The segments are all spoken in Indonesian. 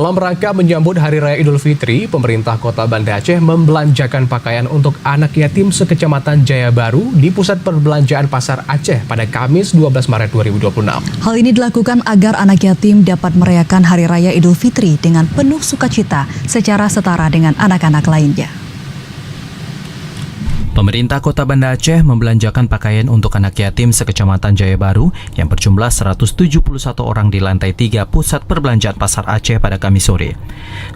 Dalam rangka menyambut Hari Raya Idul Fitri, pemerintah Kota Banda Aceh membelanjakan pakaian untuk anak yatim sekecamatan Jaya Baru di Pusat Perbelanjaan Pasar Aceh pada Kamis 12 Maret 2026. Hal ini dilakukan agar anak yatim dapat merayakan Hari Raya Idul Fitri dengan penuh sukacita secara setara dengan anak-anak lainnya. Pemerintah Kota Banda Aceh membelanjakan pakaian untuk anak yatim sekecamatan Jaya Baru yang berjumlah 171 orang di lantai 3 Pusat Perbelanjaan Pasar Aceh pada Kamis sore.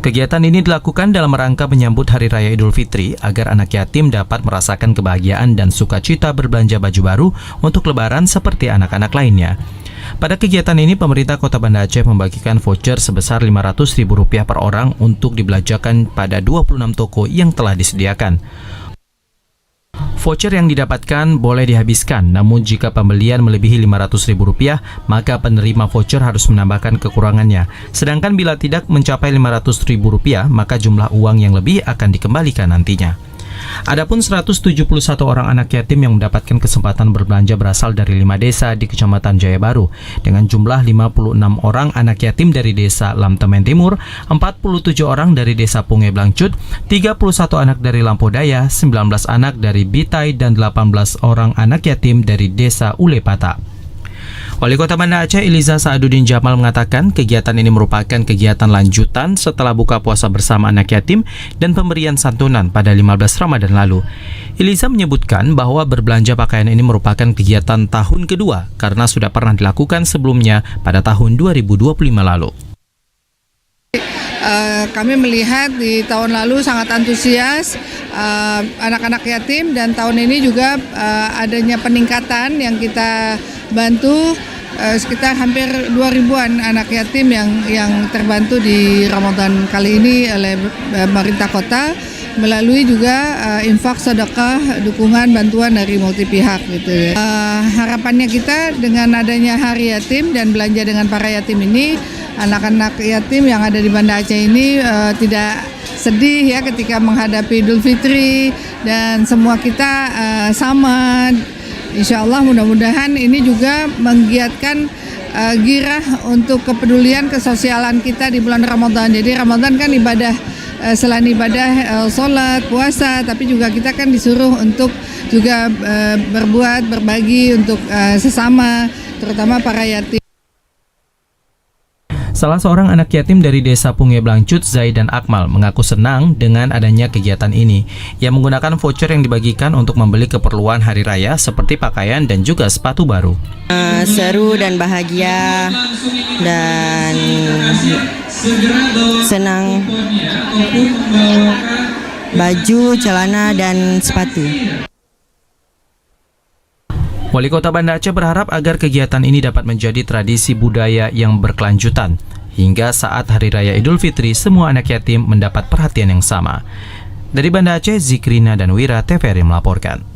Kegiatan ini dilakukan dalam rangka menyambut Hari Raya Idul Fitri agar anak yatim dapat merasakan kebahagiaan dan sukacita berbelanja baju baru untuk Lebaran seperti anak-anak lainnya. Pada kegiatan ini, pemerintah Kota Banda Aceh membagikan voucher sebesar Rp500.000 per orang untuk dibelanjakan pada 26 toko yang telah disediakan. Voucher yang didapatkan boleh dihabiskan, namun jika pembelian melebihi Rp500.000, maka penerima voucher harus menambahkan kekurangannya. Sedangkan bila tidak mencapai Rp500.000, maka jumlah uang yang lebih akan dikembalikan nantinya. Adapun 171 orang anak yatim yang mendapatkan kesempatan berbelanja berasal dari 5 desa di Kecamatan Jaya Baru, dengan jumlah 56 orang anak yatim dari desa Lamtemen Timur, 47 orang dari desa Punge Blangcut, 31 anak dari Lampodaya, 19 anak dari Bitai, dan 18 orang anak yatim dari desa Ulepata. Wali Kota Banda Aceh Eliza Saaduddin Jamal mengatakan kegiatan ini merupakan kegiatan lanjutan setelah buka puasa bersama anak yatim dan pemberian santunan pada 15 Ramadan lalu. Eliza menyebutkan bahwa berbelanja pakaian ini merupakan kegiatan tahun kedua karena sudah pernah dilakukan sebelumnya pada tahun 2025 lalu. Kami melihat di tahun lalu sangat antusias anak-anak yatim, dan tahun ini juga adanya peningkatan yang kita bantu sekitar hampir 2.000-an anak yatim yang terbantu di Ramadan kali ini oleh pemerintah kota melalui juga infak sedekah dukungan bantuan dari multi pihak gitu. Harapannya kita dengan adanya Hari Yatim dan belanja dengan para yatim ini, anak-anak yatim yang ada di Banda Aceh ini tidak sedih ya ketika menghadapi Idul Fitri, dan semua kita sama. Insya Allah mudah-mudahan ini juga menggiatkan girah untuk kepedulian kesosialan kita di bulan Ramadan. Jadi Ramadan kan ibadah, selain ibadah sholat, puasa, tapi juga kita kan disuruh untuk juga berbuat, berbagi untuk sesama, terutama para yatim. Salah seorang anak yatim dari desa Punge Blangcut, Zaid dan Akmal, mengaku senang dengan adanya kegiatan ini. Ia menggunakan voucher yang dibagikan untuk membeli keperluan hari raya seperti pakaian dan juga sepatu baru. Seru dan bahagia dan senang, baju, celana dan sepatu. Wali Kota Banda Aceh berharap agar kegiatan ini dapat menjadi tradisi budaya yang berkelanjutan. Hingga saat Hari Raya Idul Fitri, semua anak yatim mendapat perhatian yang sama. Dari Banda Aceh, Zikrina dan Wira, TVRI melaporkan.